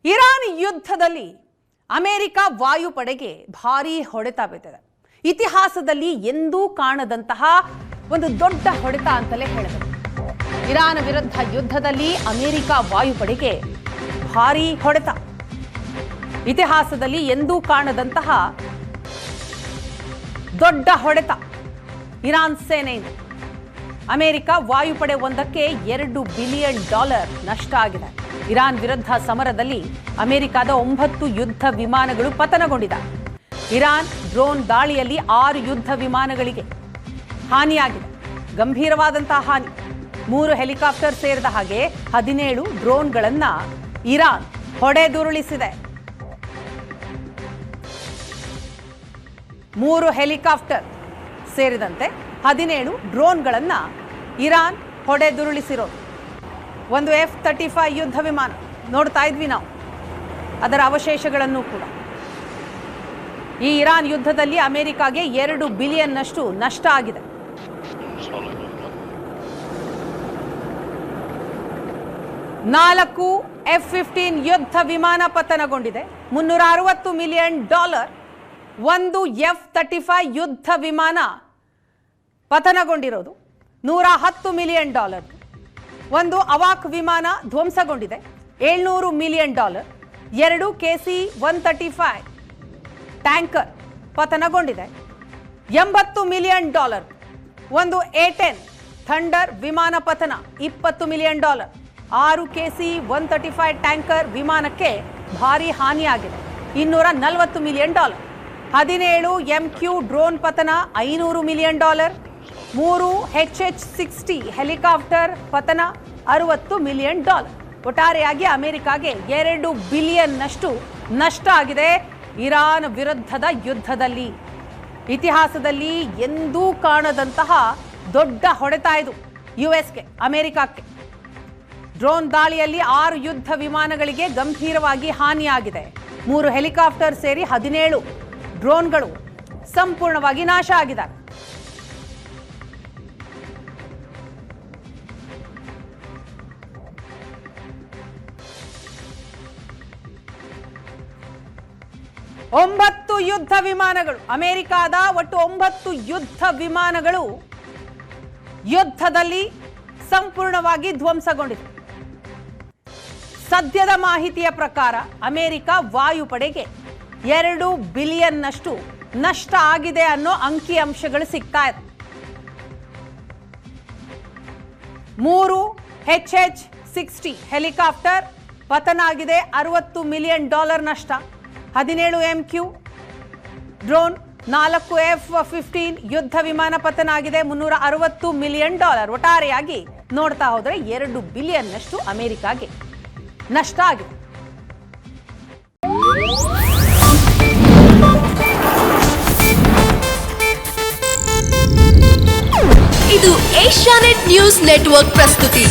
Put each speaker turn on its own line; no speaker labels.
Iran ಯುದ್ಧದಲ್ಲಿ America ವಾಯುಪಡೆಗೆ ಭಾರೀ ಹೊಡೆತ ಬಿದ್ದಿದೆ. ಇತಿಹಾಸದಲ್ಲಿ ಎಂದೂ ಕಾಣದಂತಹ ಒಂದು ದೊಡ್ಡ ಹೊಡೆತ ಅಂತಲೇ ಹೇಳಬಹುದು. ಇರಾನ್ ವಿರುದ್ಧ ಯುದ್ಧದಲ್ಲಿ ಅಮೆರಿಕ ವಾಯುಪಡೆಗೆ ಭಾರೀ ಹೊಡೆತ. ಇತಿಹಾಸದಲ್ಲಿ ಎಂದೂ ಕಾಣದಂತಹ ದೊಡ್ಡ ಹೊಡೆತ ಇರಾನ್ ಸೇನೆಯಿಂದ. ಅಮೆರಿಕ ವಾಯುಪಡೆ ಒಂದಕ್ಕೆ $2 ಬಿಲಿಯನ್ ನಷ್ಟ ಆಗಿದೆ. ಇರಾನ್ ವಿರುದ್ಧ ಸಮರದಲ್ಲಿ ಅಮೆರಿಕದ 9 ಯುದ್ಧ ವಿಮಾನಗಳು ಪತನಗೊಂಡಿದೆ. ಇರಾನ್ ಡ್ರೋನ್ ದಾಳಿಯಲ್ಲಿ 6 ಯುದ್ಧ ವಿಮಾನಗಳಿಗೆ ಹಾನಿಯಾಗಿದೆ. ಗಂಭೀರವಾದಂತಹ ಹಾನಿ. 3 ಹೆಲಿಕಾಪ್ಟರ್ ಸೇರಿದ ಹಾಗೆ 17 ಡ್ರೋನ್ಗಳನ್ನು ಇರಾನ್ ಹೊಡೆದುರುಳಿಸಿದೆ. 3 ಹೆಲಿಕಾಪ್ಟರ್ ಸೇರಿದಂತೆ 17 ಡ್ರೋನ್ಗಳನ್ನು ಇರಾನ್ ಹೊಡೆದುರುಳಿಸಿರೋದು. ಒಂದು F-35 ಯುದ್ಧ ವಿಮಾನ ನೋಡ್ತಾ ಇದ್ವಿ ನಾವು, ಅದರ ಅವಶೇಷಗಳನ್ನು ಕೂಡ. ಈ ಇರಾನ್ ಯುದ್ಧದಲ್ಲಿ ಅಮೆರಿಕಾಗೆ $2 ಬಿಲಿಯನ್ ನಷ್ಟ ಆಗಿದೆ. ನಾಲ್ಕು F-15 ಯುದ್ಧ ವಿಮಾನ ಪತನಗೊಂಡಿದೆ. $360 ಮಿಲಿಯನ್. ಒಂದು F-35 ಯುದ್ಧ ವಿಮಾನ ಪತನಗೊಂಡಿರೋದು $110 ಮಿಲಿಯನ್. ಒಂದು ಅವಾಕ್ ವಿಮಾನ ಧ್ವಂಸಗೊಂಡಿದೆ, $700 ಮಿಲಿಯನ್. 2 KC-135 ಟ್ಯಾಂಕರ್ ಪತನಗೊಂಡಿದೆ, $80 ಮಿಲಿಯನ್. ಒಂದು A-10 ಥಂಡರ್ ವಿಮಾನ ಪತನ, $20 ಮಿಲಿಯನ್. 6 KC-135 ಟ್ಯಾಂಕರ್ ವಿಮಾನಕ್ಕೆ ಭಾರೀ ಹಾನಿಯಾಗಿದೆ, $240 ಮಿಲಿಯನ್. 17 MQ ಡ್ರೋನ್ ಪತನ, $500 ಮಿಲಿಯನ್. 3 HH-60 ಹೆಲಿಕಾಪ್ಟರ್ ಪತನ, $60 ಮಿಲಿಯನ್. ಒಟ್ಟಾರೆಯಾಗಿ ಅಮೆರಿಕಾಗೆ $2 ಬಿಲಿಯನ್ ನಷ್ಟ ಆಗಿದೆ ಇರಾನ್ ವಿರುದ್ಧದ ಯುದ್ಧದಲ್ಲಿ. ಇತಿಹಾಸದಲ್ಲಿ ಎಂದೂ ಕಾಣದಂತಹ ದೊಡ್ಡ ಹೊಡೆತ ಇದು ಯುಎಸ್ಗೆ, ಅಮೆರಿಕಕ್ಕೆ. ಡ್ರೋನ್ ದಾಳಿಯಲ್ಲಿ 6 ಯುದ್ಧ ವಿಮಾನಗಳಿಗೆ ಗಂಭೀರವಾಗಿ ಹಾನಿಯಾಗಿದೆ. 3 ಹೆಲಿಕಾಪ್ಟರ್ ಸೇರಿ 17 ಡ್ರೋನ್ಗಳು ಸಂಪೂರ್ಣವಾಗಿ ನಾಶ ಆಗಿದ್ದಾರೆ. ಯುದ್ಧ ವಿಮಾನಗಳು, ಅಮೆರಿಕದ ಒಟ್ಟು 9 ಯುದ್ಧ ವಿಮಾನಗಳು ಯುದ್ಧದಲ್ಲಿ ಸಂಪೂರ್ಣವಾಗಿ ಧ್ವಂಸಗೊಂಡಿದೆ. ಸದ್ಯದ ಮಾಹಿತಿಯ ಪ್ರಕಾರ ಅಮೆರಿಕ ವಾಯುಪಡೆಗೆ $2 ಬಿಲಿಯನ್ ನಷ್ಟ ಆಗಿದೆ ಅನ್ನೋ ಅಂಕಿಅಂಶಗಳು ಸಿಗ್ತಾ ಇದೆ. 3 HH-60 ಹೆಲಿಕಾಪ್ಟರ್ ಪತನ ಆಗಿದೆ, $60 ಮಿಲಿಯನ್ ನಷ್ಟ. 17 MQ ಡ್ರೋನ್, 4 F-15 ಯುದ್ಧ ವಿಮಾನ ಪತನ ಆಗಿದೆ, $360 ಮಿಲಿಯನ್. ಒಟ್ಟಾರೆಯಾಗಿ ನೋಡ್ತಾ ಹೋದ್ರೆ $2 ಬಿಲಿಯನ್ ಅಮೆರಿಕಾಗೆ ನಷ್ಟ ಆಗಿದೆ.
ಇದು ಏಷ್ಯಾನೆಟ್ ನ್ಯೂಸ್ ನೆಟ್ವರ್ಕ್ ಪ್ರಸ್ತುತಿ.